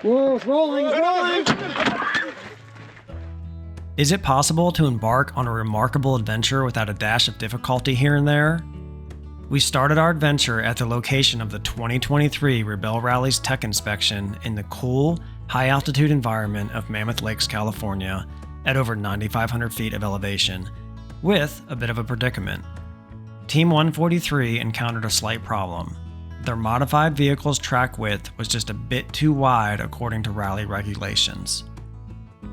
Whoa, it's rolling, it's rolling! Is it possible to embark on a remarkable adventure without a dash of difficulty here and there? We started our adventure at the location of the 2023 Rebelle Rally's tech inspection in the cool, high-altitude environment of Mammoth Lakes, California, at over 9,500 feet of elevation, with a bit of a predicament. Team 143 encountered a slight problem. Their modified vehicle's track width was just a bit too wide according to rally regulations.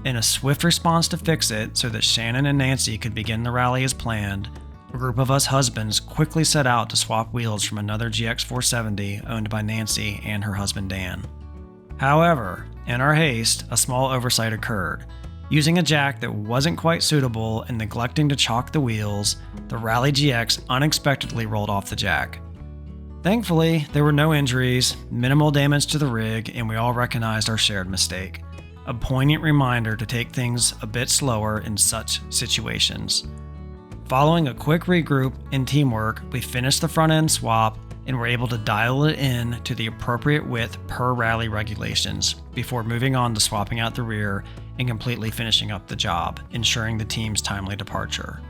In a swift response to fix it so that Shannon and Nancy could begin the rally as planned, a group of us husbands quickly set out to swap wheels from another GX470 owned by Nancy and her husband Dan. However, in our haste, a small oversight occurred. Using a jack that wasn't quite suitable and neglecting to chock the wheels, the Rally GX unexpectedly rolled off the jack. Thankfully, there were no injuries, minimal damage to the rig, and we all recognized our shared mistake. A poignant reminder to take things a bit slower in such situations. Following a quick regroup and teamwork, we finished the front end swap and were able to dial it in to the appropriate width per rally regulations before moving on to swapping out the rear and completely finishing up the job, ensuring the team's timely departure.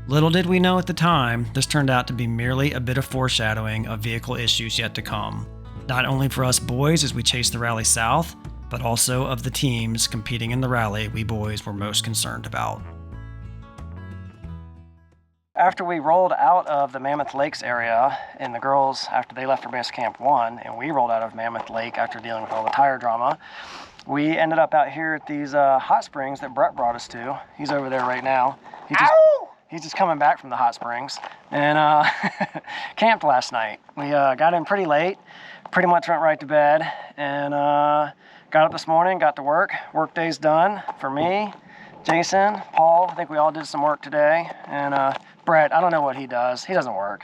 Little did we know at the time, this turned out to be merely a bit of foreshadowing of vehicle issues yet to come, not only for us boys as we chased the rally south, but also of the teams competing in the rally we boys were most concerned about. After we rolled out of the Mammoth Lakes area, and the girls, after they left for base camp 1, and we rolled out of Mammoth Lake after dealing with all the tire drama, we ended up out here at these hot springs that Brett brought us to. He's over there right now. He's just coming back from the hot springs, and camped last night. We got in pretty late, pretty much went right to bed, and got up this morning, got to work. Work day's done for me, Jason, Paul. I think we all did some work today, and Brett, I don't know what he does. He doesn't work.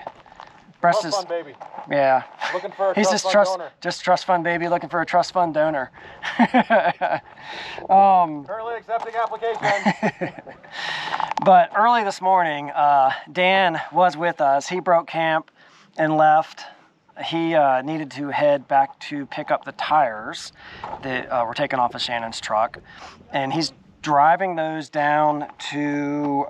Brett's Trust fund baby. Yeah. Looking for a He's trust just fund donor. Just trust fund baby, looking for a trust fund donor. Currently accepting application. But early this morning, Dan was with us. He broke camp and left. He needed to head back to pick up the tires that were taken off of Shannon's truck, and he's driving those down to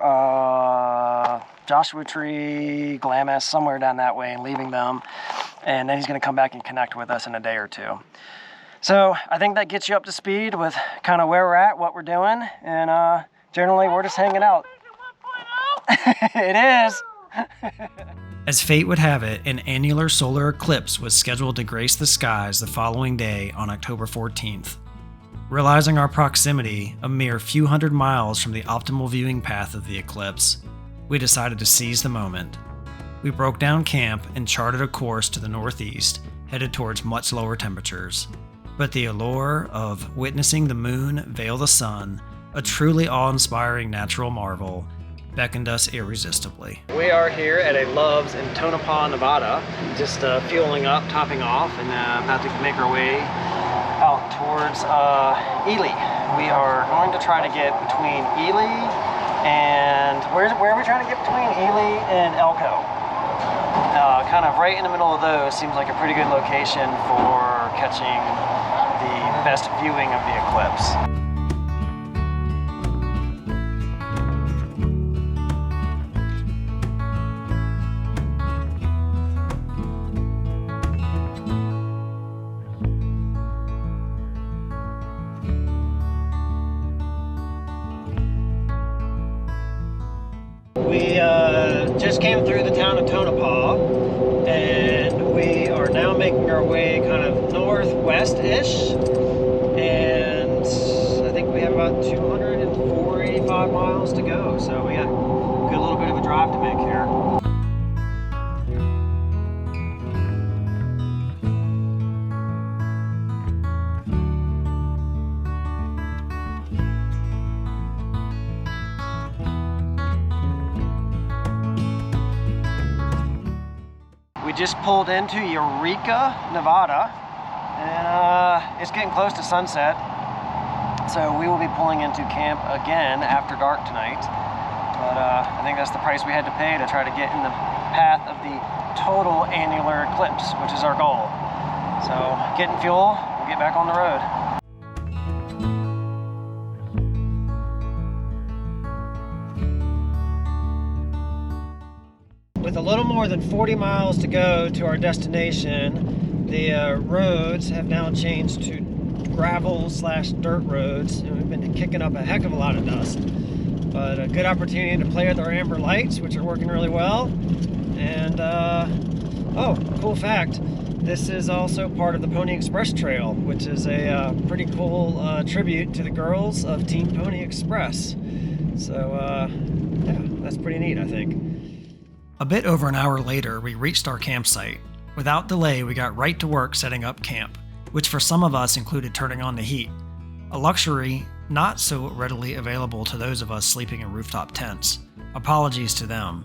Joshua Tree, Glamis, somewhere down that way, and leaving them. And then he's going to come back and connect with us in a day or two. So I think that gets you up to speed with kind of where we're at, what we're doing, and generally we're just hanging out. It is. As fate would have it, an annular solar eclipse was scheduled to grace the skies the following day on October 14th. Realizing our proximity, a mere few hundred miles from the optimal viewing path of the eclipse, we decided to seize the moment. We broke down camp and charted a course to the northeast, headed towards much lower temperatures. But the allure of witnessing the moon veil the sun, a truly awe-inspiring natural marvel, beckoned us irresistibly. We are here at a Love's in Tonopah, Nevada, just fueling up, topping off, and about to make our way out towards Ely. We are going to try to get between Ely and where are we trying to get between Ely and Elko? Kind of right in the middle of those seems like a pretty good location for catching the best viewing of the eclipse. We just came through the town of Tonopah, and we are now making our way kind of northwest-ish, and I think we have about 285 miles to go, so we got a good little bit of a drive to make here. We just pulled into Eureka, Nevada, and it's getting close to sunset, so we will be pulling into camp again after dark tonight. But I think that's the price we had to pay to try to get in the path of the total annular eclipse, which is our goal. So getting fuel, we'll get back on the road. With a little more than 40 miles to go to our destination, the roads have now changed to gravel/dirt roads, and we've been kicking up a heck of a lot of dust. But a good opportunity to play with our amber lights, which are working really well. And oh, cool fact, this is also part of the Pony Express Trail, which is a pretty cool tribute to the girls of Team Pony Express. So yeah, that's pretty neat, I think. A bit over an hour later, we reached our campsite. Without delay, we got right to work setting up camp, which for some of us included turning on the heat, a luxury not so readily available to those of us sleeping in rooftop tents. Apologies to them.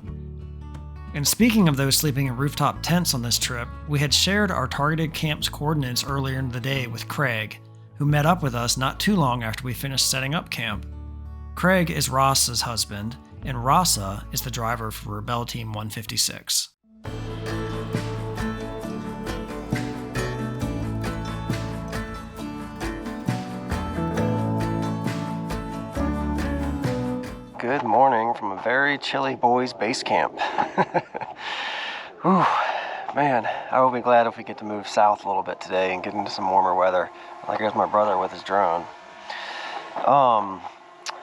And speaking of those sleeping in rooftop tents on this trip, we had shared our targeted camp's coordinates earlier in the day with Craig, who met up with us not too long after we finished setting up camp. Craig is Ross's husband, and Rasa is the driver for Rebelle Team 156. Good morning from a very chilly boys base camp. Whew, man, I will be glad if we get to move south a little bit today and get into some warmer weather. Like there's my brother with his drone.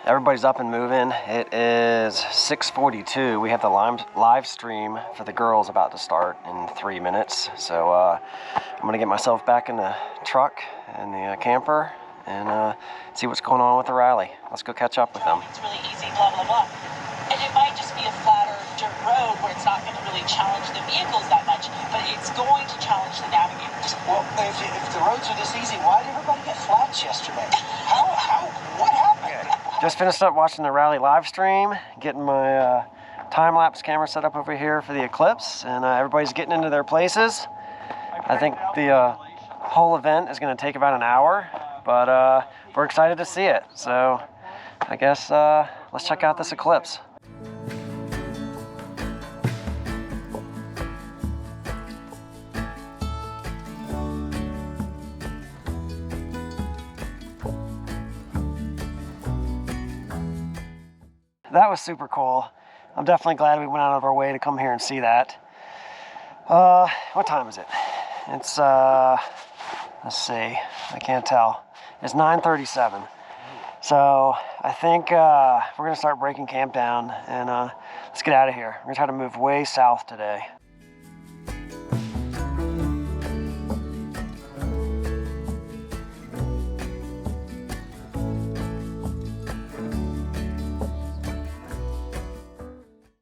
Everybody's up and moving. It is 6:42. We have the live stream for the girls about to start in 3 minutes. So I'm gonna get myself back in the truck and the camper and see what's going on with the rally. Let's go catch up with them. It's really easy, blah, blah, blah. And it might just be a flatter dirt road where it's not going to really challenge the vehicles that much, but it's going to challenge the navigators. Well, if the roads are this easy, why did everybody get flats yesterday? What happened? Just finished up watching the rally live stream, getting my time-lapse camera set up over here for the eclipse, and everybody's getting into their places. I think the whole event is going to take about an hour, but we're excited to see it. So I guess let's check out this eclipse. That was super cool. I'm definitely glad we went out of our way to come here and see that. What time is it? It's, let's see, I can't tell. It's 9:37. So I think we're gonna start breaking camp down and let's get out of here. We're gonna try to move way south today.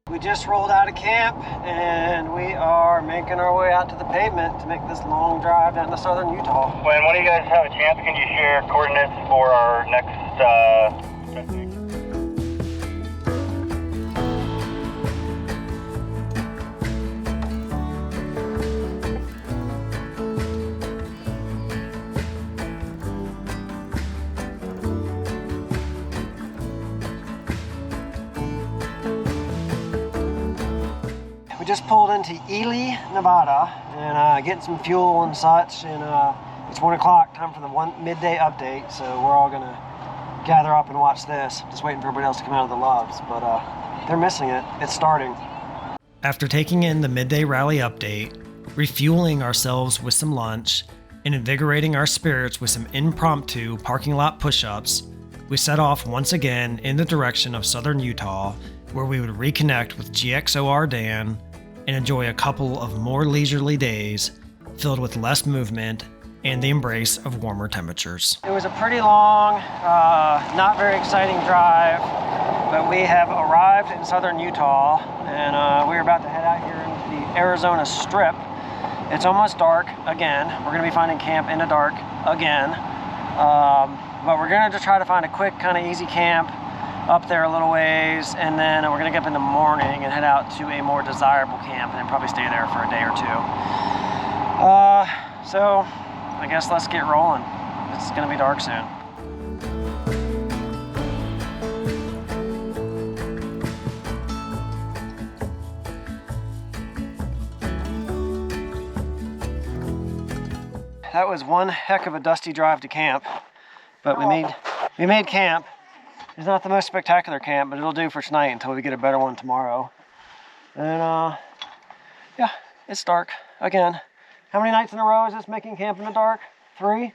We just rolled out of camp and we are making our way out to the pavement to make this long drive down to southern Utah. When one of you guys have a chance, can you share coordinates for our next destination? Just pulled into Ely, Nevada, and getting some fuel and such, and it's 1 o'clock, time for the midday update, so we're all gonna gather up and watch this. Just waiting for everybody else to come out of the loves, but they're missing it. It's starting. After taking in the midday rally update, refueling ourselves with some lunch, and invigorating our spirits with some impromptu parking lot push-ups, we set off once again in the direction of southern Utah, where we would reconnect with GXOR Dan and enjoy a couple of more leisurely days filled with less movement and the embrace of warmer temperatures. It was a pretty long, not very exciting drive, but we have arrived in southern Utah and we're about to head out here into the Arizona Strip. It's almost dark again. We're gonna be finding camp in the dark again, but we're gonna just try to find a quick, kind of easy camp up there a little ways, and then we're gonna get up in the morning and head out to a more desirable camp and then probably stay there for a day or two. So I guess let's get rolling. It's gonna be dark soon. that was one heck of a dusty drive to camp, but we made camp. It's not the most spectacular camp, but it'll do for tonight until we get a better one tomorrow. And yeah, it's dark again. How many nights in a row is this making camp in the dark? 3?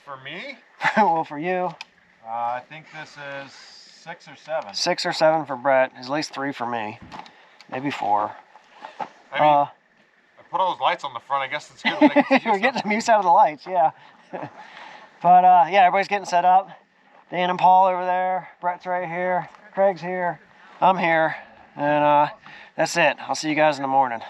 For me, Well, for you, I think this is 6 or 7. 6 or 7 for Brett. At least 3 for me, maybe 4. I mean, I put all those lights on the front. I guess it's good. When I get to We're use getting them. some use out of the lights, yeah. But yeah, everybody's getting set up. Dan and Paul over there. Brett's right here. Craig's here. I'm here. And that's it. I'll see you guys in the morning.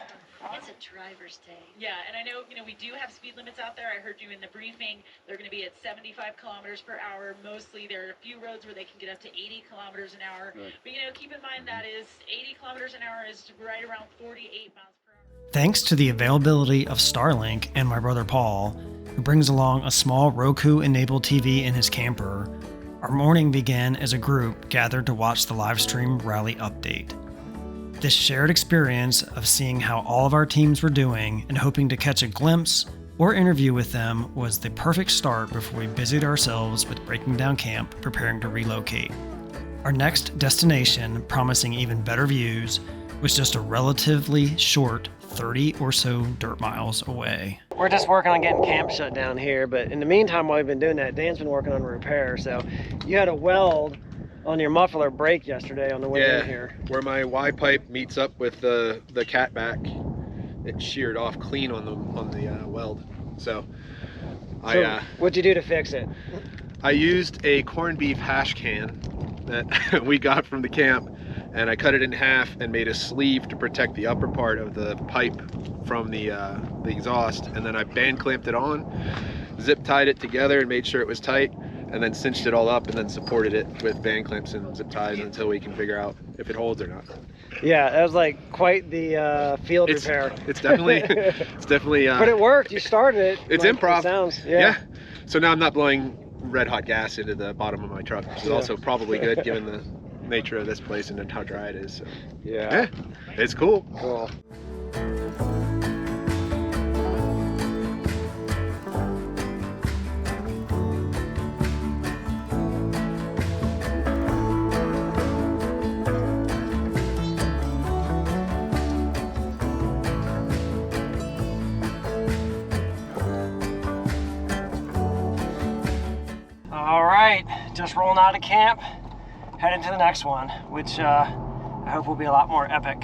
It's a driver's day. Yeah, and I know, we do have speed limits out there. I heard you in the briefing. They're going to be at 75 kilometers per hour. Mostly there are a few roads where they can get up to 80 kilometers an hour. Right. But, keep in mind that is 80 kilometers an hour is right around 48 miles per hour. Thanks to the availability of Starlink and my brother Paul, who brings along a small Roku-enabled TV in his camper, our morning began as a group gathered to watch the live stream rally update. This shared experience of seeing how all of our teams were doing and hoping to catch a glimpse or interview with them was the perfect start before we busied ourselves with breaking down camp, preparing to relocate. Our next destination, promising even better views, was just a relatively short 30 or so dirt miles away. We're just working on getting camp shut down here, but in the meantime, while we've been doing that, Dan's been working on a repair. So you had a weld on your muffler break yesterday on the way in here. Where my Y pipe meets up with the cat back, it sheared off clean on the weld. So what'd you do to fix it? I used a corned beef hash can that we got from the camp, and I cut it in half and made a sleeve to protect the upper part of the pipe from the exhaust, and then I band clamped it on, zip tied it together and made sure it was tight, and then cinched it all up and then supported it with band clamps and zip ties until we can figure out if it holds or not. Yeah, that was like quite the field repair. It's definitely but it worked. You started it. It's like, improv. It sounds, yeah. So now I'm not blowing red hot gas into the bottom of my truck, which is also probably good given the nature of this place and how dry it is. So. Yeah, it's cool. Cool. All right, just rolling out of camp, heading to the next one, which I hope will be a lot more epic.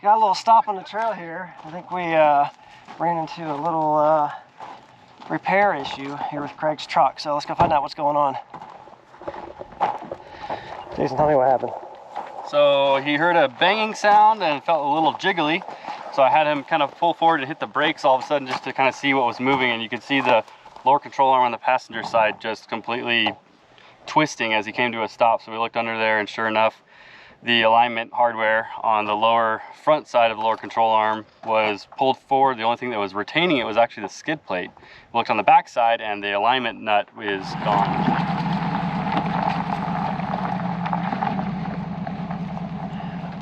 Got a little stop on the trail here. I think we ran into a little repair issue here with Craig's truck. So let's go find out what's going on. Jason, tell me what happened. So he heard a banging sound and felt a little jiggly. So I had him kind of pull forward and hit the brakes all of a sudden just to kind of see what was moving. And you could see the lower control arm on the passenger side just completely twisting as he came to a stop. So we looked under there, and sure enough, the alignment hardware on the lower front side of the lower control arm was pulled forward. The only thing that was retaining it was actually the skid plate. We looked on the back side and the alignment nut is gone.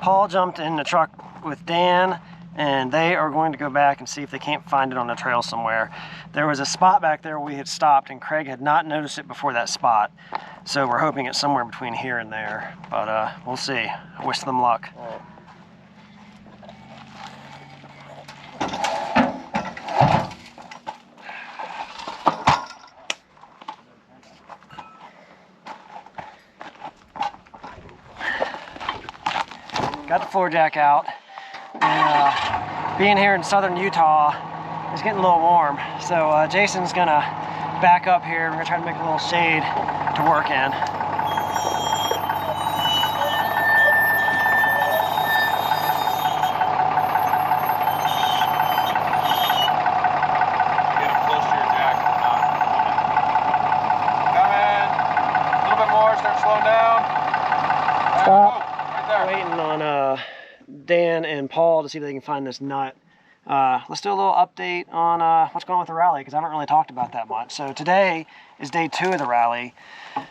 Paul jumped in the truck with Dan, and they are going to go back and see if they can't find it on the trail somewhere. There was a spot back there where we had stopped, and Craig had not noticed it before that spot. So we're hoping it's somewhere between here and there, but we'll see. I wish them luck. Got the floor jack out. And being here in southern Utah, it's getting a little warm. So Jason's gonna back up here. We're gonna try to make a little shade to work in. Get him close to your jack. Coming. A little bit more. Start slowing down. Stop. Right there. Waiting on Dan and Paul to see if they can find this nut. Let's do a little update on what's going on with the rally, because I haven't really talked about that much. So today is day 2 of the rally.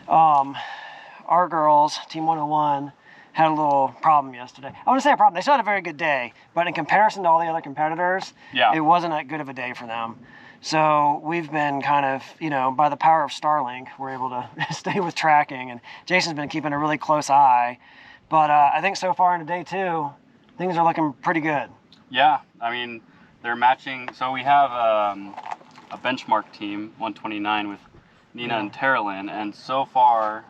Our girls, Team 101, had a little problem yesterday. I wouldn't say a problem. They still had a very good day, but in comparison to all the other competitors, it wasn't that good of a day for them. So we've been kind of, you know, by the power of Starlink, we're able to stay with tracking, and Jason's been keeping a really close eye. But I think so far into day 2, things are looking pretty good. Yeah, I mean, they're matching. So we have a benchmark team, 129, with Nina and Terralyn, and so far,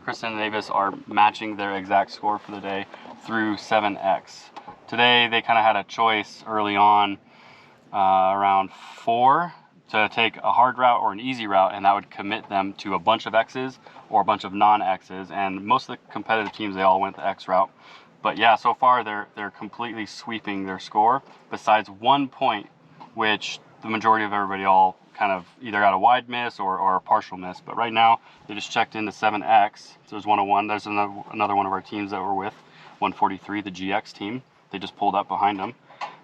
Kristen and Avis are matching their exact score for the day through 7X. Today, they kind of had a choice early on, around 4, to take a hard route or an easy route, and that would commit them to a bunch of X's or a bunch of non-X's, and most of the competitive teams, they all went the X route. But yeah, so far they're completely sweeping their score, besides 1 point, which the majority of everybody all kind of either got a wide miss or a partial miss. But right now, they just checked into 7X. So there's 101. There's another one of our teams that we're with, 143, the GX team. They just pulled up behind them.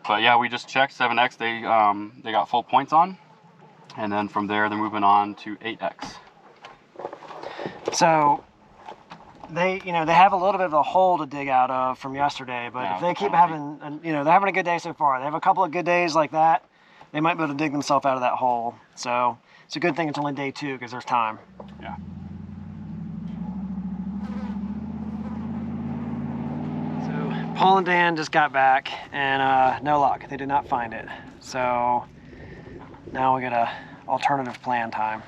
But yeah, we just checked 7X. They got full points on. And then from there, they're moving on to 8X. So they have a little bit of a hole to dig out of from yesterday, but if they keep having, they're having a good day so far. They have a couple of good days like that, they might be able to dig themselves out of that hole. So it's a good thing it's only day 2, because there's time. Yeah. So Paul and Dan just got back, and no luck. They did not find it. So now we got a alternative plan time.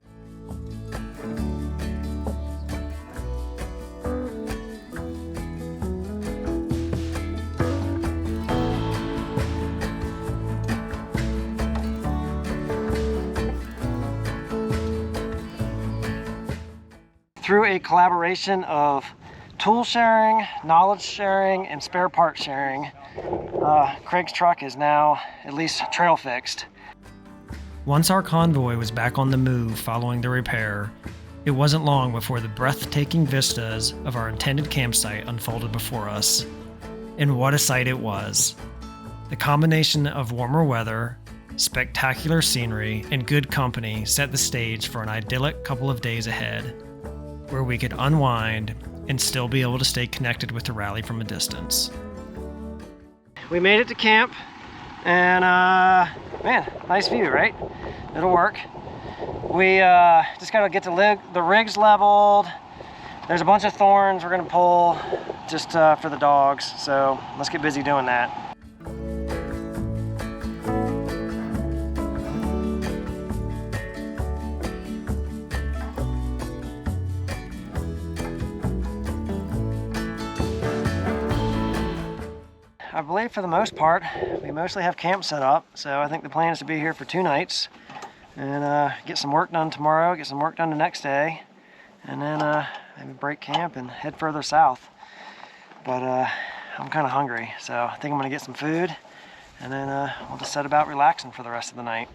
Through a collaboration of tool sharing, knowledge sharing, and spare part sharing, Craig's truck is now at least trail fixed. Once our convoy was back on the move following the repair, it wasn't long before the breathtaking vistas of our intended campsite unfolded before us. And what a sight it was. The combination of warmer weather, spectacular scenery, and good company set the stage for an idyllic couple of days ahead, where we could unwind and still be able to stay connected with the rally from a distance. We made it to camp, and man, nice view, right? It'll work. We just gotta get the rigs leveled. There's a bunch of thorns we're gonna pull just for the dogs, so let's get busy doing that. I believe for the most part, we mostly have camp set up, so I think the plan is to be here for 2 nights and get some work done tomorrow, get some work done the next day, and then maybe break camp and head further south. But I'm kind of hungry, so I think I'm gonna get some food, and then we'll just set about relaxing for the rest of the night.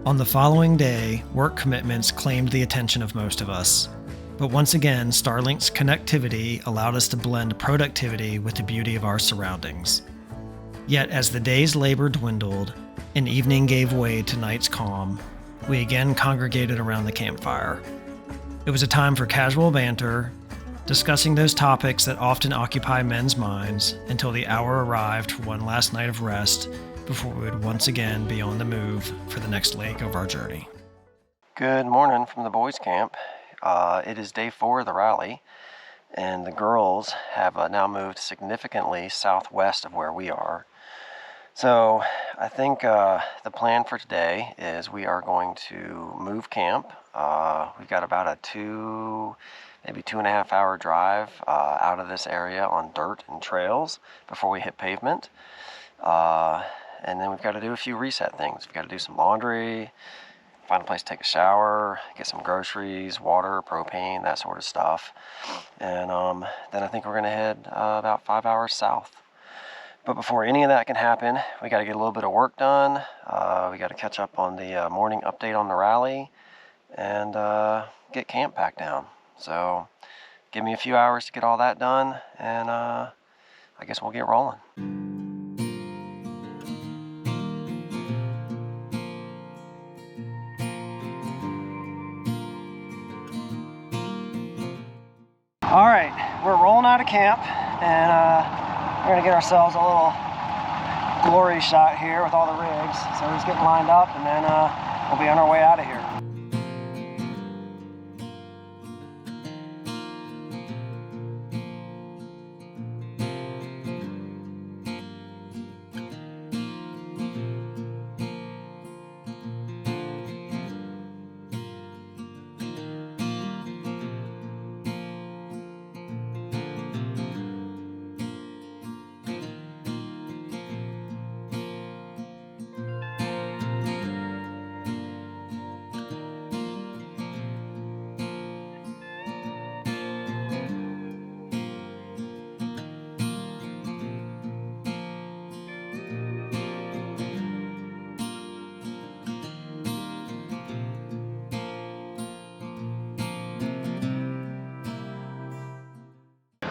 On the following day, work commitments claimed the attention of most of us. But once again, Starlink's connectivity allowed us to blend productivity with the beauty of our surroundings. Yet as the day's labor dwindled and evening gave way to night's calm, we again congregated around the campfire. It was a time for casual banter, discussing those topics that often occupy men's minds until the hour arrived for one last night of rest before we would once again be on the move for the next leg of our journey. Good morning from the boys' camp. It is day 4 of the rally, and the girls have now moved significantly southwest of where we are. So I think the plan for today is we are going to move camp. We've got about a maybe 2.5 hour drive out of this area on dirt and trails before we hit pavement. And then we've got to do a few reset things. We've got to do some laundry, find a place to take a shower, get some groceries, water, propane, that sort of stuff. And then I think we're going to head about 5 hours south. But before any of that can happen, we got to get a little bit of work done. We got to catch up on the morning update on the rally and get camp back down. So give me a few hours to get all that done, and I guess we'll get rolling. All right, we're rolling out of camp, and we're gonna get ourselves a little glory shot here with all the rigs. So we're just getting lined up, and then we'll be on our way out of here.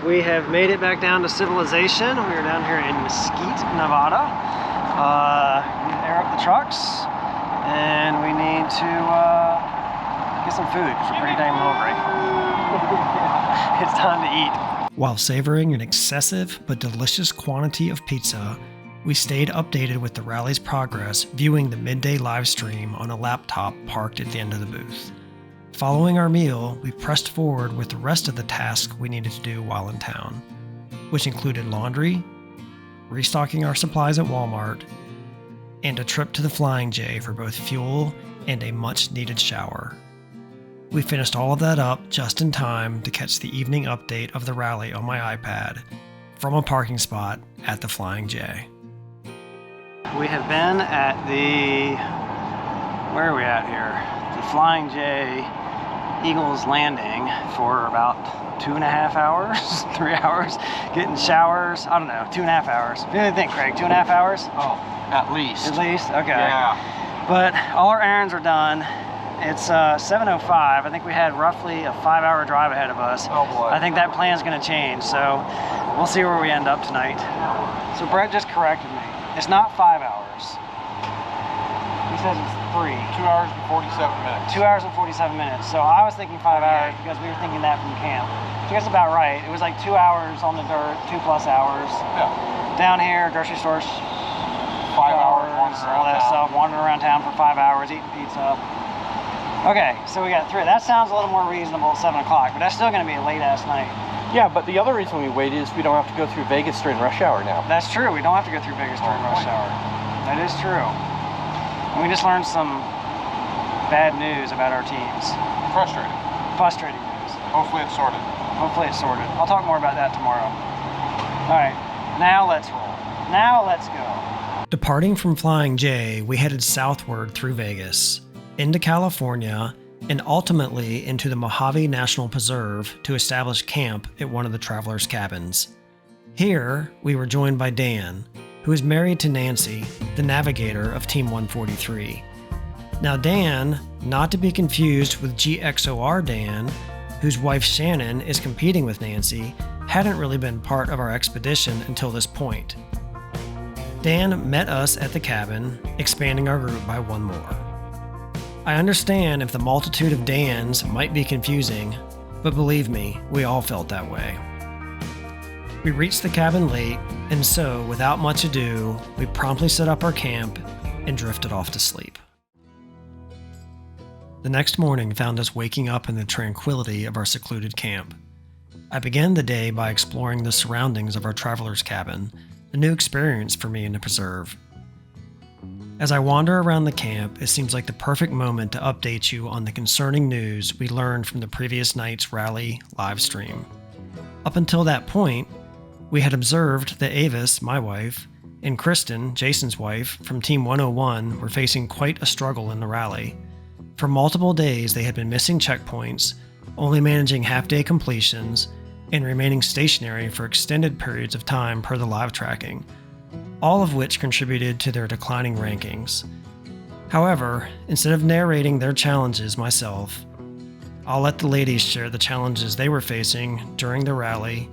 We have made it back down to civilization. We are down here in Mesquite, Nevada. We need to air up the trucks, and we need to get some food because we're pretty dang hungry. It's time to eat. While savoring an excessive but delicious quantity of pizza, we stayed updated with the rally's progress, viewing the midday live stream on a laptop parked at the end of the booth. Following our meal, we pressed forward with the rest of the tasks we needed to do while in town, which included laundry, restocking our supplies at Walmart, and a trip to the Flying J for both fuel and a much-needed shower. We finished all of that up just in time to catch the evening update of the rally on my iPad from a parking spot at the Flying J. We have been at where are we at here? The Flying J Eagles Landing for about 2.5 hours, 3 hours, getting showers. I don't know, 2.5 hours. What do you think, Craig? 2.5 hours? Oh, at least. At least? Okay. Yeah. But all our errands are done. It's 7:05. I think we had roughly a 5-hour drive ahead of us. Oh boy. I think that plan's gonna change, so we'll see where we end up tonight. So Brett just corrected me. It's not 5 hours. He says it's 3. 2 hours and 47 minutes. 2 hours and 47 minutes. So I was thinking 5 hours because we were thinking that from camp. So that's about right. It was like 2 hours on the dirt, 2+ hours. Yeah. Down here, grocery stores, 5 hours wandering all that around stuff, wandering around town for 5 hours, eating pizza. Okay, so we got 3. That sounds a little more reasonable at 7 o'clock, but that's still going to be a late-ass night. Yeah, but the other reason we waited is we don't have to go through Vegas during rush hour now. That's true. We don't have to go through Vegas during rush hour. That is true. And we just learned some bad news about our teams. Frustrating. Frustrating news. Hopefully it's sorted. Hopefully it's sorted. I'll talk more about that tomorrow. All right, now let's roll. Now let's go. Departing from Flying J, we headed southward through Vegas, into California, and ultimately into the Mojave National Preserve to establish camp at one of the travelers' cabins. Here, we were joined by Dan, who is married to Nancy, the navigator of Team 143. Now Dan, not to be confused with GXOR Dan, whose wife Shannon is competing with Nancy, hadn't really been part of our expedition until this point. Dan met us at the cabin, expanding our group by one more. I understand if the multitude of Dans might be confusing, but believe me, we all felt that way. We reached the cabin late, and so, without much ado, we promptly set up our camp and drifted off to sleep. The next morning found us waking up in the tranquility of our secluded camp. I began the day by exploring the surroundings of our traveler's cabin, a new experience for me in the preserve. As I wander around the camp, it seems like the perfect moment to update you on the concerning news we learned from the previous night's rally live stream. Up until that point, we had observed that Avis, my wife, and Kristen, Jason's wife, from Team 101 were facing quite a struggle in the rally. For multiple days, they had been missing checkpoints, only managing half-day completions, and remaining stationary for extended periods of time per the live tracking, all of which contributed to their declining rankings. However, instead of narrating their challenges myself, I'll let the ladies share the challenges they were facing during the rally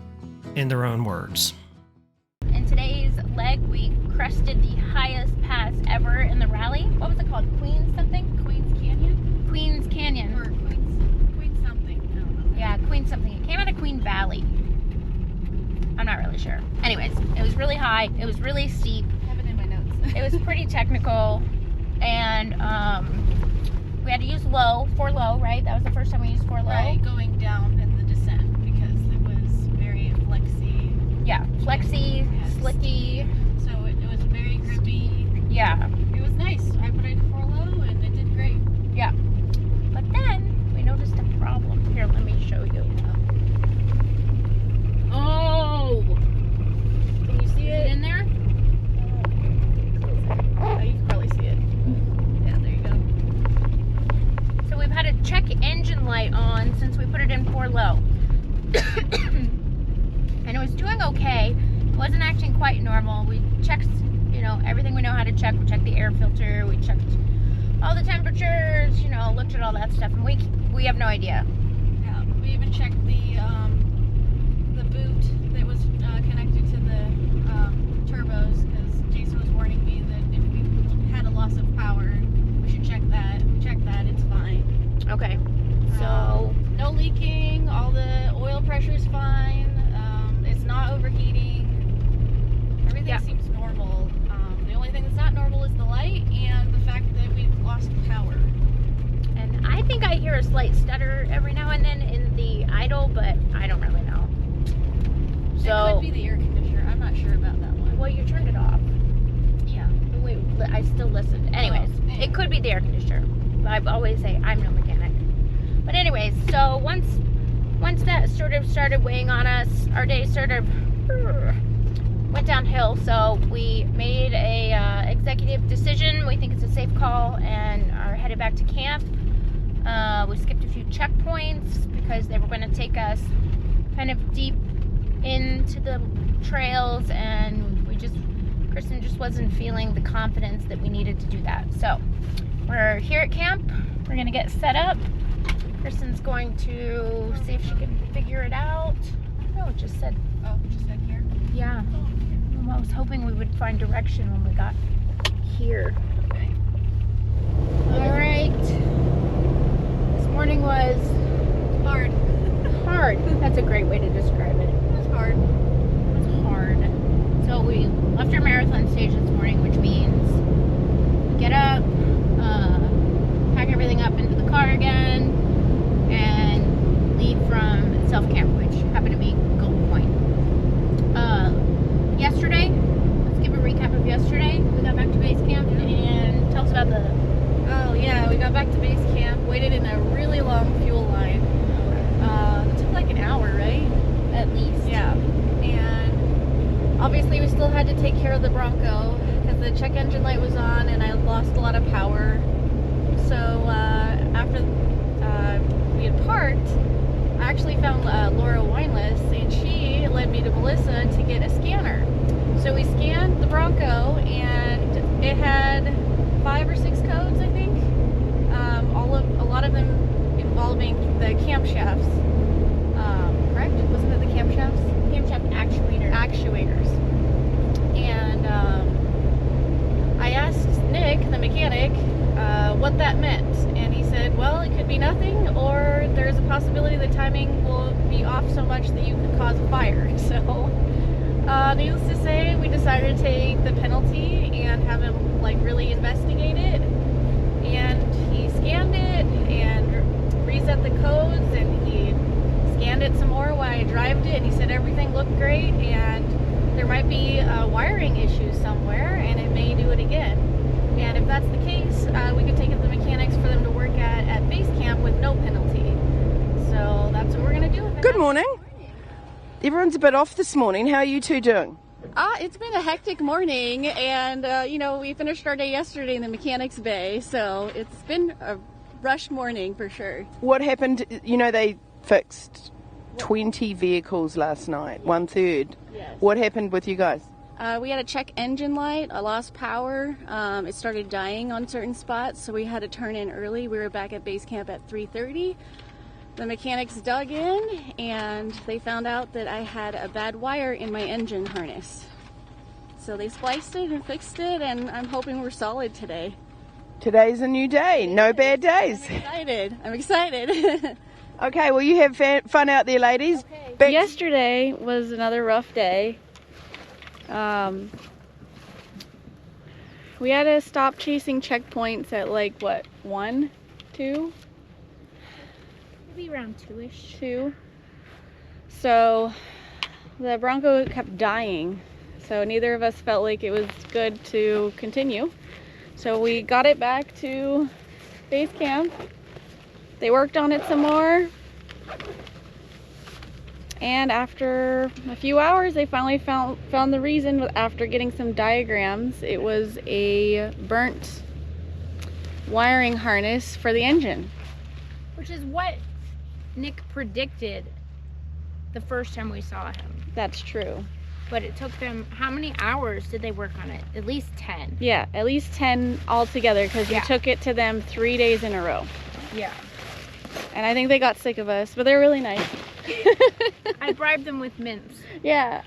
in their own words. In today's leg, we crested the highest pass ever in the rally. What was it called? Queens something? Queens Canyon? Queens Canyon. Or Queens something. I don't know. Yeah, Queen something. It came out of Queen Valley. I'm not really sure. Anyways, it was really high. It was really steep. I have it in my notes. It was pretty technical. And we had to use low, 4 low, right? That was the first time we used 4 low. Right, going down in the descent because it was very flexy. Yeah, flexy, Yes. slicky. So it was very grippy. Yeah, It was nice. I put it 4 low and it did great. yeah. But then we noticed a problem. Here, let me show you. Oh! Can you see it in there? Oh, you can probably see it. Yeah, there you go. So we've had a check engine light on since we put it in 4 low. And it was doing okay. It wasn't acting quite normal. We checked, you know, everything we know how to check. We checked the air filter, we checked all the temperatures, you know, looked at all that stuff, and we have no idea. Yeah, we even checked the boot that was connected to the turbos because Jason was warning me that if we had a loss of power, we should check that. We checked that, it's fine. Okay. So No leaking, all the oil pressure is fine, it's not overheating, everything Yeah. seems normal. The only thing that's not normal is the light and the fact that we've lost power. and I think I hear a slight stutter every now and then in the idle, but I don't really know. It So could be the air conditioner, I'm not sure about that one. well, you turned it off. Yeah. Wait, I still listened. Anyways, yeah. it could be the air conditioner. I always say I'm no mechanic. But anyways, so once that sort of started weighing on us, our day sort of went downhill. So we made a executive decision. We think it's a safe call and are headed back to camp. We skipped a few checkpoints because they were going to take us kind of deep into the trails, and Kristen just wasn't feeling the confidence that we needed to do that. So we're here at camp. We're gonna get set up. Kristen's going to see if she can figure it out. I don't know, it just said, Oh, we just said here? yeah. I was hoping we would find direction when we got here. Okay. All right. This morning was Hard. hard. That's a great way to describe it. It was hard. It was hard. So we left our marathon stage this morning, which means we get up, pack everything up into the car again, and leave from Self Camp, which happened to be Gold Point. Yesterday, let's give a recap of yesterday. We got back to base camp, and tell us about the... Oh yeah, we got back to base camp, waited in a really long fuel line. It took like an hour, right? At least. Yeah. And obviously we still had to take care of the Bronco because the check engine light was on and I lost a lot of power. So after we had parked, I actually found Laura Wineless, and she led me to Melissa to get a scanner. So we scanned the Bronco and it had 5 or 6 codes, I think. A lot of them involving the camshafts. Correct? Wasn't it the camshafts? Camshaft Actuators. And I asked Nick, the mechanic, what that meant, and he said, well, it could be nothing, or there's a possibility the timing will be off so much that you could cause a fire. So needless to say, we decided to take the penalty and have him like really investigate it, and he scanned it and reset the codes, and he scanned it some more while I drived it, and he said everything looked great and there might be wiring issues somewhere and it may do it again. And that's the case, we could take it to the mechanics for them to work at base camp with no penalty. So that's what we're gonna do. Good morning. Everyone's a bit off this morning. How are you two doing? It's been a hectic morning, and you know, we finished our day yesterday in the mechanics bay, so it's been a rush morning for sure. What happened? You know, they fixed 20 vehicles last night, 1/3. Yes. What happened with you guys? We had a check engine light. I lost power. It started dying on certain spots, so we had to turn in early. We were back at base camp at 3:30. The mechanics dug in, and they found out that I had a bad wire in my engine harness. So they spliced it and fixed it, and I'm hoping we're solid today. Today's a new day. No bad days. I'm excited. Okay, well, you have fun out there, ladies. Okay. Yesterday was another rough day. We had to stop chasing checkpoints at like, what, 1, 2? Maybe around 2-ish. 2. So the Bronco kept dying, so neither of us felt like it was good to continue. So we got it back to base camp. They worked on it some more, and after a few hours they finally found the reason. After getting some diagrams, it was a burnt wiring harness for the engine, Which is what Nick predicted the first time we saw him. That's true. But it took them, how many hours did they work on it? At least 10. Yeah, at least 10 altogether, because we took it to them 3 days in a row. Yeah. And I think they got sick of us, but they're really nice. I bribed them with mints. Yeah.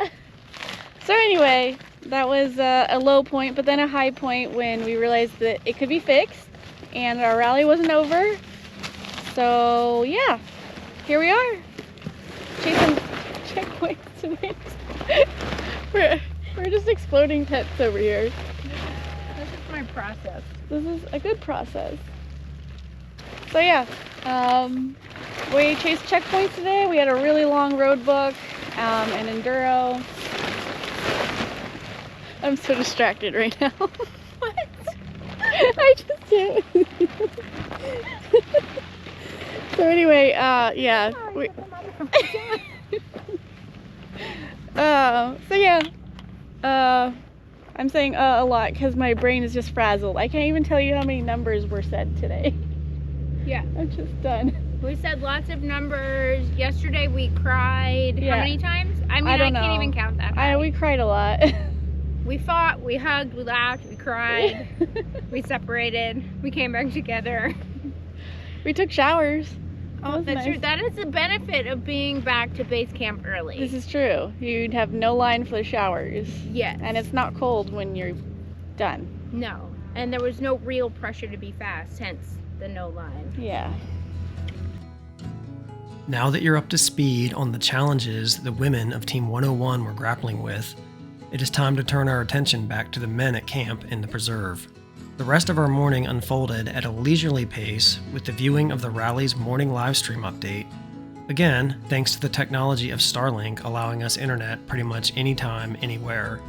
So anyway, that was a low point, but then a high point when we realized that it could be fixed and our rally wasn't over. So yeah, here we are, chasing checkpoints tonight. We're just exploding pets over here. This is my process. This is a good process. So yeah, we chased checkpoints today. We had a really long road book, and enduro. I'm so distracted right now. What? I just can't. So anyway, yeah. So yeah, I'm saying a lot because my brain is just frazzled. I can't even tell you how many numbers were said today. Yeah. I'm just done. We said lots of numbers. Yesterday we cried. Yeah. How many times? I mean, I I don't can't know. even count that. We cried a lot. We fought, we hugged, we laughed, we cried, we separated, we came back together. We took showers. Oh, that's nice. true. That is the benefit of being back to base camp early. This is true. You'd have no line for the showers. Yes. And it's not cold when you're done. No. And there was no real pressure to be fast, hence the no line. Yeah. Now that you're up to speed on the challenges the women of Team 101 were grappling with, it is time to turn our attention back to the men at camp in the preserve. The rest of our morning unfolded at a leisurely pace with the viewing of the rally's morning live stream update. Again, thanks to the technology of Starlink allowing us internet pretty much anytime, anywhere.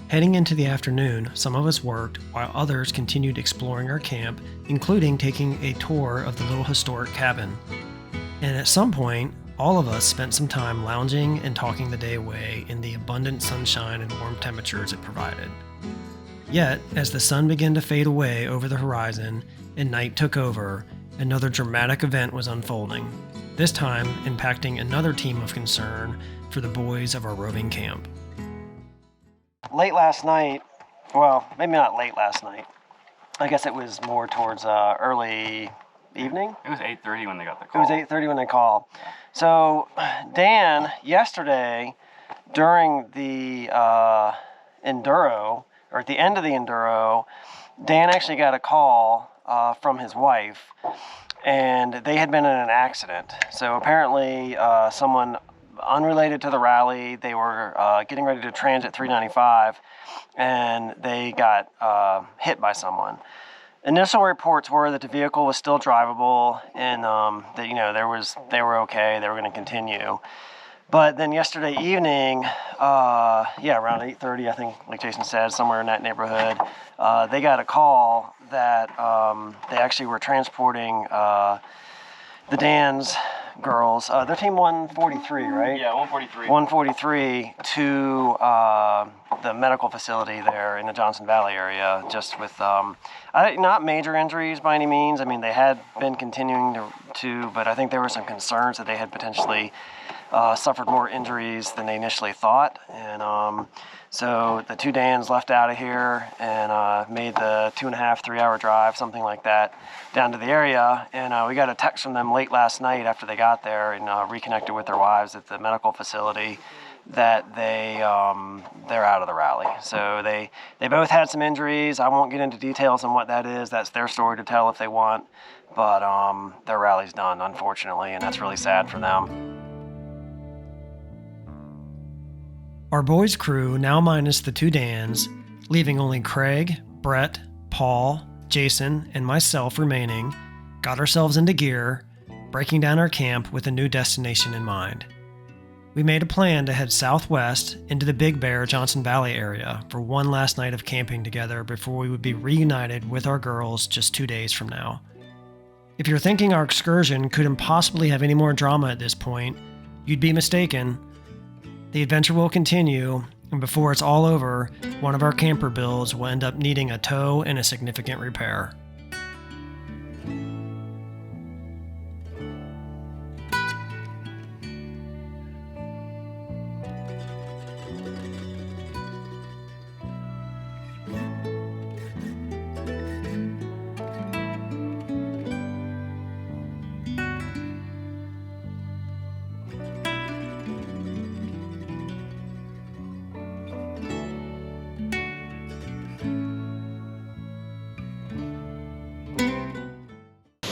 Heading into the afternoon, some of us worked while others continued exploring our camp, including taking a tour of the little historic cabin. And at some point, all of us spent some time lounging and talking the day away in the abundant sunshine and warm temperatures it provided. Yet, as the sun began to fade away over the horizon and night took over, another dramatic event was unfolding, this time impacting another team of concern for the boys of our roving camp. Late last night, well, maybe not late last night, I guess it was more towards early evening. It was 8:30 when they got the call. It was 8:30 when they called. So Dan, yesterday, during the enduro, or at the end of the enduro, Dan actually got a call from his wife, and they had been in an accident. So apparently someone unrelated to the rally, they were getting ready to transit 395, and they got hit by someone. Initial reports were that the vehicle was still drivable, and that they were okay, they were going to continue. But then yesterday evening, yeah, around 8:30, I think, like Jason said, somewhere in that neighborhood, they got a call that they actually were transporting the Dan's girls. They're team 143, right? Yeah, 143. 143 to the medical facility there in the Johnson Valley area, just with not major injuries by any means. I mean, they had been continuing to, but I think there were some concerns that they had potentially suffered more injuries than they initially thought. And so the two Dans left out of here and made the 2.5-3 hour drive, something like that, down to the area. And we got a text from them late last night after they got there and reconnected with their wives at the medical facility that they're out of the rally. So they both had some injuries. I won't get into details on what that is. That's their story to tell if they want. But their rally's done, unfortunately, and that's really sad for them. Our boys' crew, now minus the two Dans, leaving only Craig, Brett, Paul, Jason, and myself remaining, got ourselves into gear, breaking down our camp with a new destination in mind. We made a plan to head southwest into the Big Bear, Johnson Valley area for one last night of camping together before we would be reunited with our girls just 2 days from now. If you're thinking our excursion couldn't possibly have any more drama at this point, you'd be mistaken. The adventure will continue, and before it's all over, one of our camper builds will end up needing a tow and a significant repair.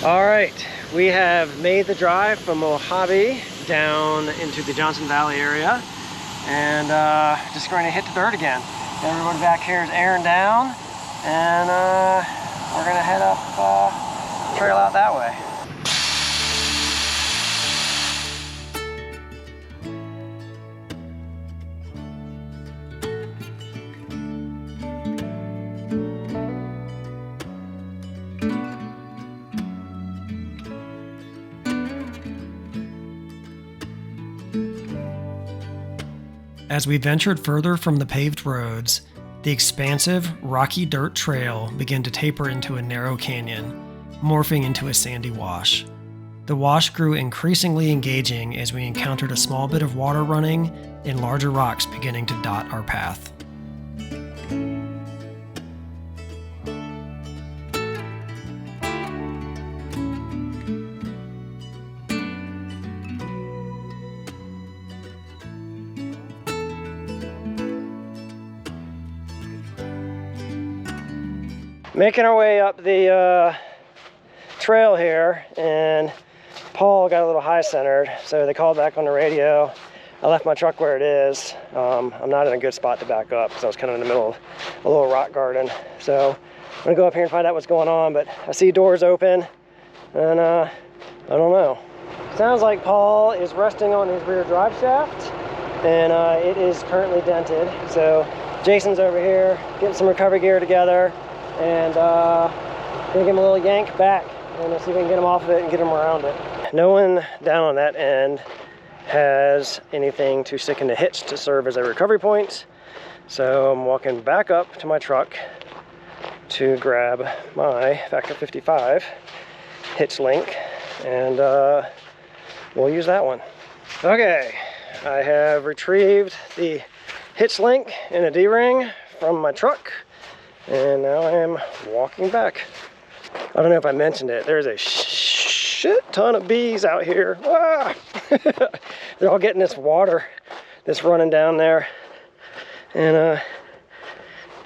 All right, we have made the drive from Mojave down into the Johnson Valley area and just going to hit the dirt again. Everybody back here is airing down and we're gonna head up trail out that way. As we ventured further from the paved roads, the expansive, rocky dirt trail began to taper into a narrow canyon, morphing into a sandy wash. The wash grew increasingly engaging as we encountered a small bit of water running and larger rocks beginning to dot our path. Making our way up the trail here, and Paul got a little high-centered, so they called back on the radio. I left my truck where it is. I'm not in a good spot to back up because I was kind of in the middle of a little rock garden. So I'm gonna go up here and find out what's going on, but I see doors open, and I don't know. Sounds like Paul is resting on his rear drive shaft, and it is currently dented. So Jason's over here getting some recovery gear together, and gonna give him a little yank back and see if we can get him off of it and get him around it. No one down on that end has anything to stick in the hitch to serve as a recovery point, so I'm walking back up to my truck to grab my Factor 55 hitch link, and we'll use that one. Okay, I have retrieved the hitch link and a D-ring from my truck, and now I am walking back. I don't know if I mentioned it, there's a shit ton of bees out here. Ah! They're all getting this water that's running down there, and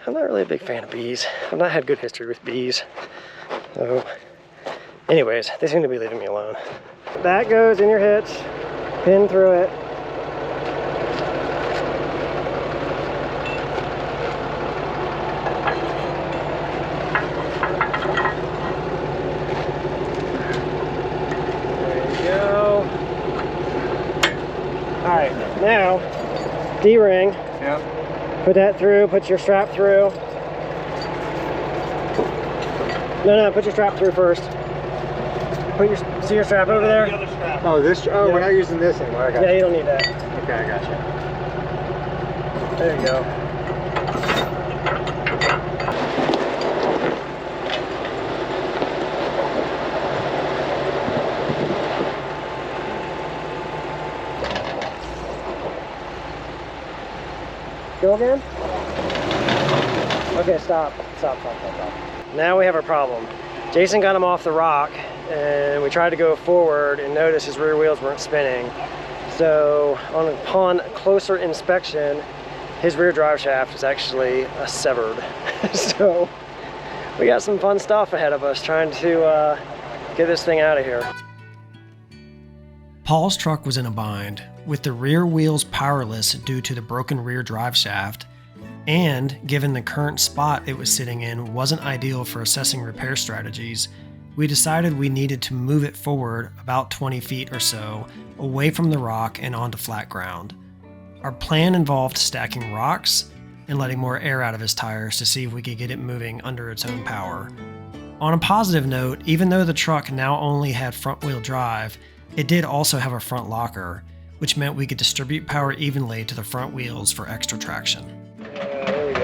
I'm not really a big fan of bees. I've not had good history with bees. So anyways, they seem to be leaving me alone. That goes in your hitch, pin through it. There you go. All right. D-ring. Yeah. Put that through, put your strap through. No, put your strap through first. Put your, see your strap over there? Oh, this, oh, Yeah. We're not using this anymore. I got Yeah, you don't need that. Okay, I got you. There you go. Go again? Okay, stop. Now we have a problem. Jason got him off the rock and we tried to go forward and noticed his rear wheels weren't spinning. So upon closer inspection, his rear drive shaft is actually severed. So we got some fun stuff ahead of us trying to get this thing out of here. Paul's truck was in a bind, with the rear wheels powerless due to the broken rear drive shaft, and given the current spot it was sitting in wasn't ideal for assessing repair strategies, we decided we needed to move it forward about 20 feet or so, away from the rock and onto flat ground. Our plan involved stacking rocks and letting more air out of his tires to see if we could get it moving under its own power. On a positive note, even though the truck now only had front-wheel drive, it did also have a front locker, which meant we could distribute power evenly to the front wheels for extra traction. There we go.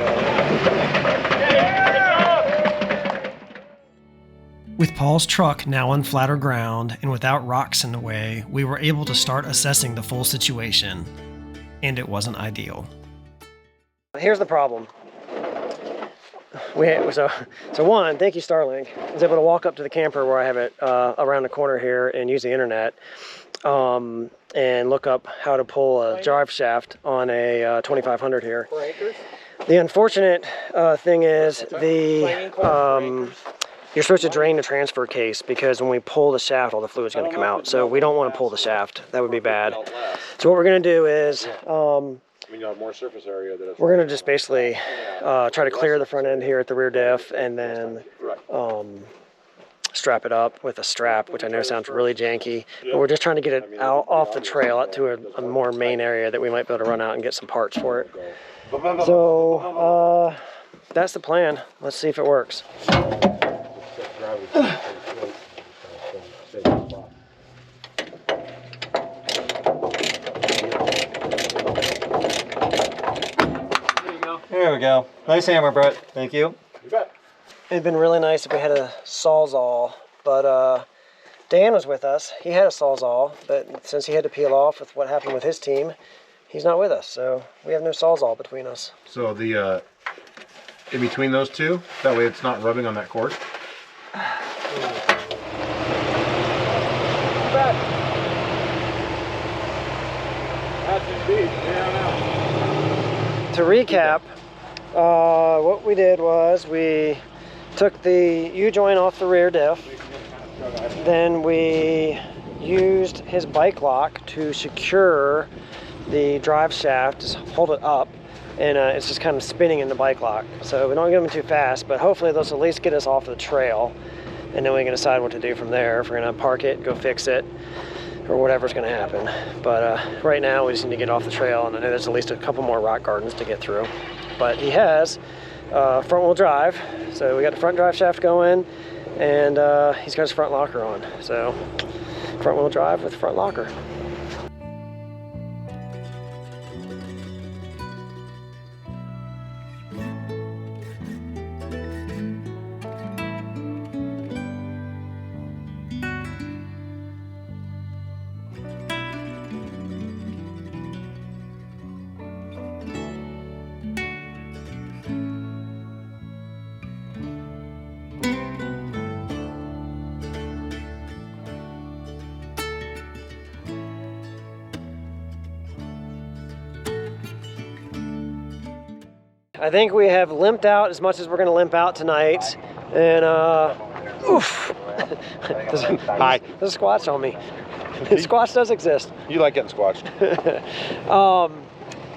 With Paul's truck now on flatter ground and without rocks in the way, we were able to start assessing the full situation, and it wasn't ideal. Here's the problem. So one, thank you Starlink. I was able to walk up to the camper where I have it around the corner here and use the internet and look up how to pull a drive shaft on a 2500 here. The unfortunate thing is you're supposed to drain the transfer case because when we pull the shaft, all the fluid's going to come out. So we don't want to pull the shaft. That would be bad. So what we're going to do is more surface area. we're going to just basically try to clear the front end here at the rear diff and then strap it up with a strap, which I know sounds really janky, but we're just trying to get it out off the trail out to a more main area that we might be able to run out and get some parts for it. So that's the plan. Let's see if it works. There we go. Nice hammer, Brett. Thank you. You bet. It'd been really nice if we had a Sawzall, but Dan was with us. He had a Sawzall, but since he had to peel off with what happened with his team, he's not with us, so we have no Sawzall between us. So the in between those two, that way it's not rubbing on that cord. To recap, what we did was we took the U-joint off the rear diff, then we used his bike lock to secure the drive shaft, just hold it up, and it's just kind of spinning in the bike lock. So we don't get them too fast, but hopefully those at least get us off the trail, and then we can decide what to do from there. If we're gonna park it, go fix it, or whatever's gonna happen. But right now we just need to get off the trail, and I know there's at least a couple more rock gardens to get through. But he has front wheel drive, so we got the front drive shaft going, and he's got his front locker on. So front wheel drive with front locker. I think we have limped out as much as we're going to limp out tonight, and oof, there's a squatch on me. Squatch does exist. You like getting squatched.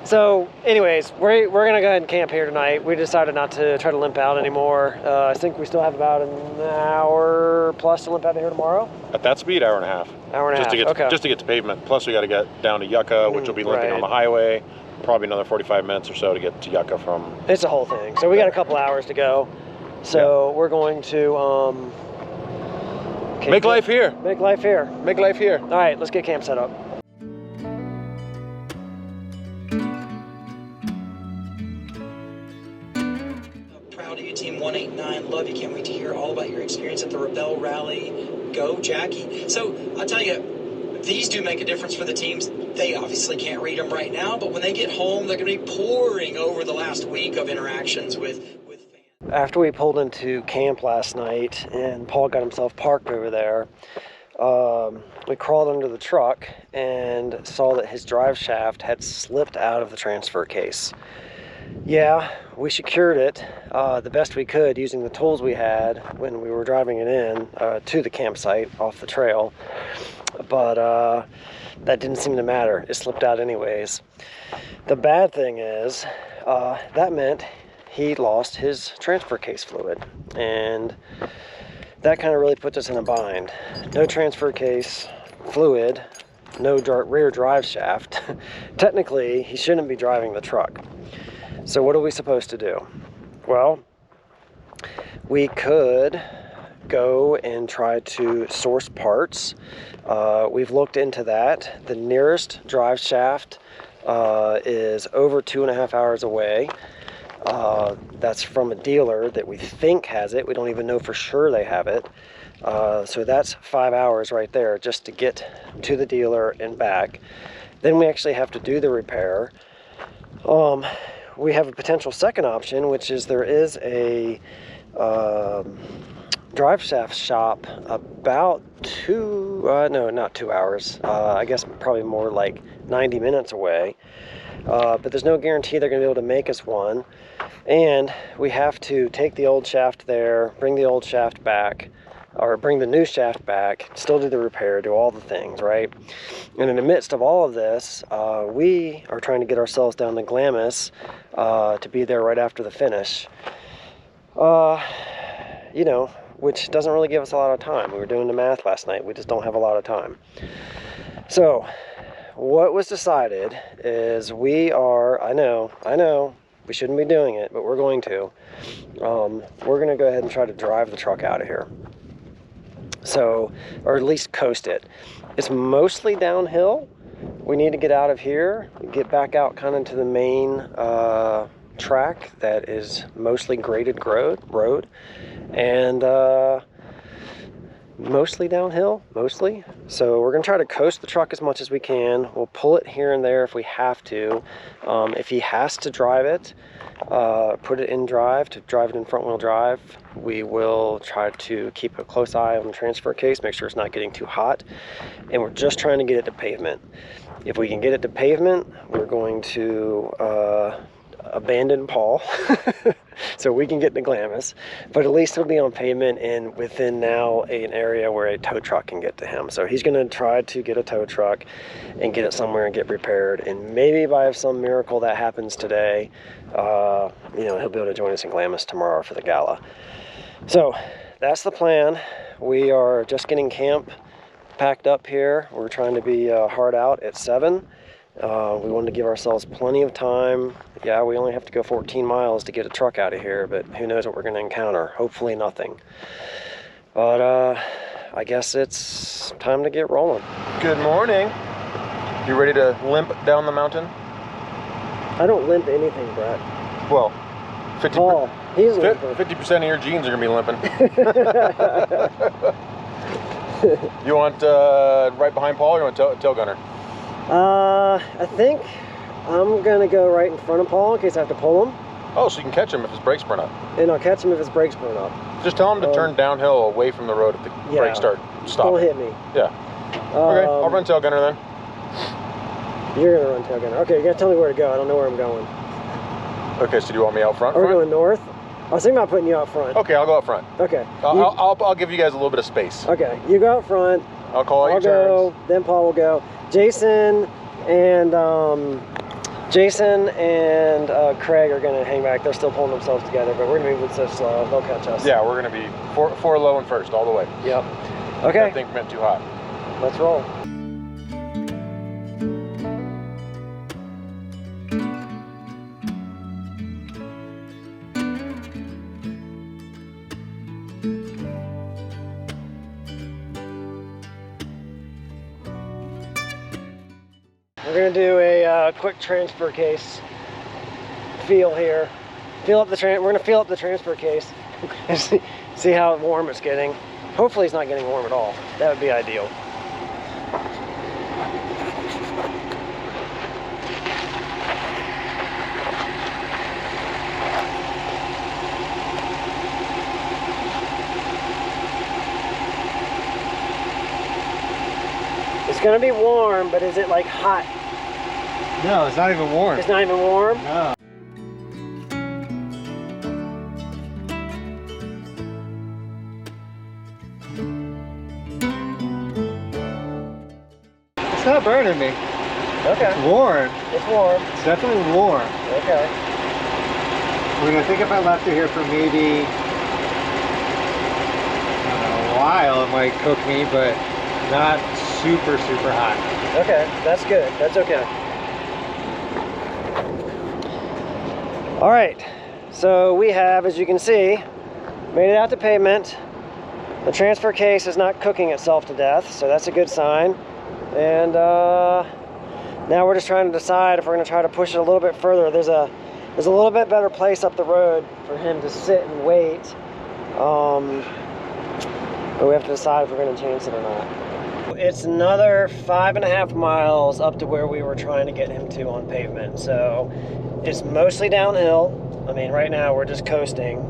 So anyways, we're going to go ahead and camp here tonight. We decided not to try to limp out anymore. I think we still have about an hour plus to limp out of here tomorrow. At that speed, hour and a half. Hour and a half, To get, okay. Just to get to pavement. Plus we got to get down to Yucca, which will be limping right. on the highway. probably another 45 minutes or so to get to Yucca from. It's a whole thing. So we got a couple hours to go. So we're going to make life here. Make life here. Make life here. All right, let's get camp set up. Proud of you, Team 189. Love you. Can't wait to hear all about your experience at the Rebelle Rally. Go, Jackie. So I'll tell you, these do make a difference for the teams. They obviously can't read them right now, but when they get home, they're going to be poring over the last week of interactions with fans. After we pulled into camp last night and Paul got himself parked over there, we crawled under the truck and saw that his drive shaft had slipped out of the transfer case. Yeah, we secured it the best we could using the tools we had when we were driving it in to the campsite off the trail, but that didn't seem to matter. It slipped out anyways. The bad thing is that meant he lost his transfer case fluid, and that kind of really puts us in a bind. No transfer case fluid, no rear drive shaft. Technically, he shouldn't be driving the truck. So what are we supposed to do? Well, we could go and try to source parts. We've looked into that. The nearest drive shaft is over 2.5 hours away. That's from a dealer that we think has it. We don't even know for sure they have it. So that's 5 hours right there just to get to the dealer and back. Then we actually have to do the repair. We have a potential second option, which is there is a drive shaft shop about no, not 2 hours. I guess probably more like 90 minutes away. But there's no guarantee they're going to be able to make us one. And we have to take the old shaft there, bring the old shaft back, or bring the new shaft back, still do the repair, do all the things, right? And in the midst of all of this, we are trying to get ourselves down to Glamis to be there right after the finish. You know, which doesn't really give us a lot of time. We were doing the math last night. We just don't have a lot of time. So what was decided is we are, I know, we shouldn't be doing it, but we're going to. We're going to go ahead and try to drive the truck out of here. So, or at least coast it. It's mostly downhill. We need to get out of here, get back out kind of into the main track that is mostly graded road, and mostly downhill, mostly. So we're gonna try to coast the truck as much as we can. We'll pull it here and there if we have to. If he has to drive it, put it in drive, to drive it in front wheel drive, we will try to keep a close eye on the transfer case, make sure it's not getting too hot. And we're just trying to get it to pavement. If we can get it to pavement, we're going to abandon Paul so we can get to Glamis, but at least he'll be on pavement and within now an area where a tow truck can get to him. So he's going to try to get a tow truck and get it somewhere and get repaired, and maybe by some miracle that happens today, you know, he'll be able to join us in Glamis tomorrow for the gala. So that's the plan. We are just getting camp packed up here. We're trying to be hard out at 7. We wanted to give ourselves plenty of time. Yeah, we only have to go 14 miles to get a truck out of here, but who knows what we're going to encounter. Hopefully nothing. But I guess it's time to get rolling. Good morning. You ready to limp down the mountain? I don't limp anything, Brett. Well, 50% of your jeans are going to be limping. You want right behind Paul, or you want tail gunner? I think I'm gonna go right in front of Paul in case I have to pull him. Oh, so you can catch him if his brakes burn up. And I'll catch him if his brakes burn up. Just tell him to turn downhill away from the road if the brakes start stopping. Don't hit me. Yeah. Okay, I'll run tail gunner then. You're gonna run tail gunner. Okay, you're gonna tell me where to go. I don't know where I'm going. Okay, so do you want me out front? Are we going north? I was thinking about putting you out front. Okay, I'll go out front. Okay. I'll give you guys a little bit of space. Okay, you go out front. I'll call out your turns. Then Paul will go. Jason and Craig are going to hang back. They're still pulling themselves together, but we're going to be moving so slow. They'll catch us. Yeah, we're going to be four low and first all the way. Yep. Okay. That thing meant too hot. Let's roll. We're gonna do a quick transfer case feel here. We're gonna feel up the transfer case and see how warm it's getting. Hopefully it's not getting warm at all. That would be ideal. It's gonna be warm, but is it like hot? No, it's not even warm. It's not even warm? No. It's not burning me. Okay. It's warm. It's warm. It's definitely warm. Okay. I mean, I think if I left it here for maybe, I don't know, a while, it might cook me, but not super, super hot. Okay, that's good. That's okay. All right, so we have, as you can see, made it out to pavement. The transfer case is not cooking itself to death, so that's a good sign. And now we're just trying to decide if we're going to try to push it a little bit further. There's a little bit better place up the road for him to sit and wait. But we have to decide if we're going to chance it or not. It's another 5.5 miles up to where we were trying to get him to on pavement. So it's mostly downhill. I mean, right now we're just coasting.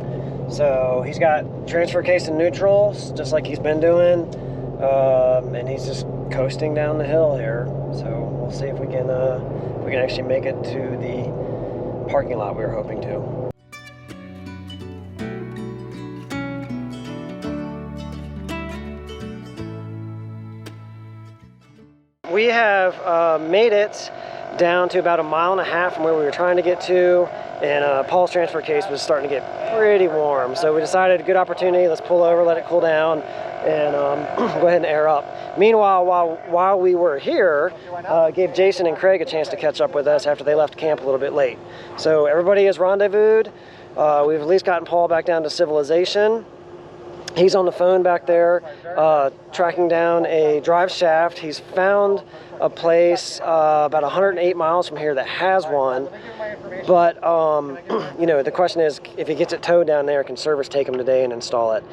So he's got transfer case in neutral, just like he's been doing. And he's just coasting down the hill here. So we'll see if we can actually make it to the parking lot we were hoping to. We have made it down to about 1.5 miles from where we were trying to get to, and Paul's transfer case was starting to get pretty warm. So we decided, a good opportunity, let's pull over, let it cool down, and go ahead and air up. Meanwhile, while we were here, gave Jason and Craig a chance to catch up with us after they left camp a little bit late. So everybody is rendezvoused. We've at least gotten Paul back down to civilization. He's on the phone back there, tracking down a drive shaft. He's found a place about 108 miles from here that has one. But, you know, the question is, if he gets it towed down there, can service take him today and install it?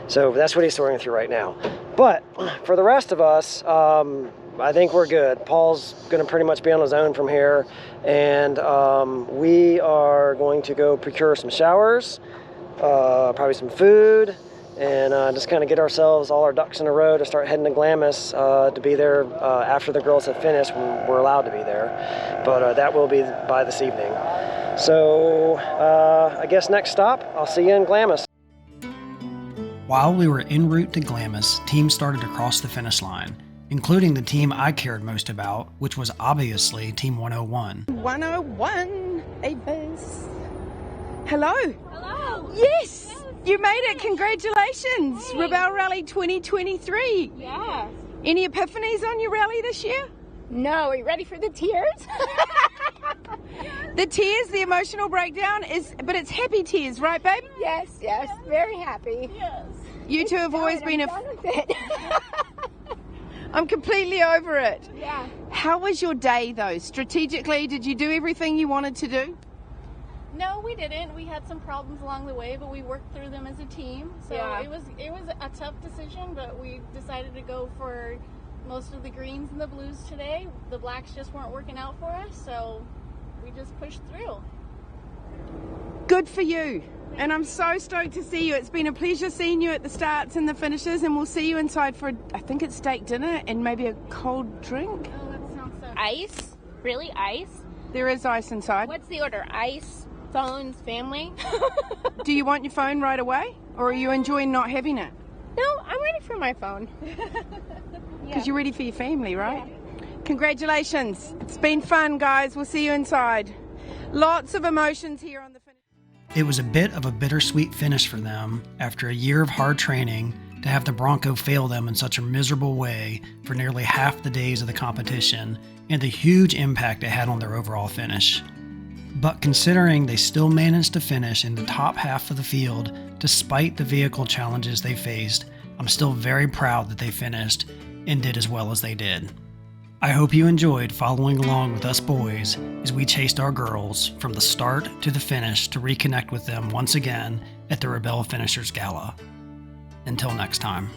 So that's what he's sorting through right now. But for the rest of us, I think we're good. Paul's going to pretty much be on his own from here. And we are going to go procure some showers, probably some food, and just kind of get ourselves, all our ducks in a row, to start heading to Glamis to be there after the girls have finished, when we're allowed to be there. But that will be by this evening. So I guess next stop, I'll see you in Glamis. While we were en route to Glamis, teams started to cross the finish line, including the team I cared most about, which was obviously Team 101. 101, Avis. Hello. Hello. Yes. You made it! Congratulations! Hey. Rebelle Rally 2023. Yes. Any epiphanies on your rally this year? No. Are you ready for the tears? The tears, the emotional breakdown but it's happy tears, right, babe? Yes, yes. Very happy. Yes. You two have always been I'm completely over it. Yeah. How was your day, though? Strategically, did you do everything you wanted to do? No, we didn't. We had some problems along the way, but we worked through them as a team. So yeah. it was a tough decision, but we decided to go for most of the greens and the blues today. The blacks just weren't working out for us, so we just pushed through. Good for you. And I'm so stoked to see you. It's been a pleasure seeing you at the starts and the finishes, and we'll see you inside for, I think it's steak dinner and maybe a cold drink. Oh, that sounds so good. Ice? Really? Ice? There is ice inside. What's the order? Ice, phones, family? Do you want your phone right away, or are you enjoying not having it? No, I'm ready for my phone. Because you're ready for your family, right? Yeah. Congratulations. It's been fun, guys. We'll see you inside. Lots of emotions here on the finish. It was a bit of a bittersweet finish for them after a year of hard training to have the Bronco fail them in such a miserable way for nearly half the days of the competition, and the huge impact it had on their overall finish. But considering they still managed to finish in the top half of the field despite the vehicle challenges they faced, I'm still very proud that they finished and did as well as they did. I hope you enjoyed following along with us boys as we chased our girls from the start to the finish to reconnect with them once again at the Rebelle Finishers Gala. Until next time.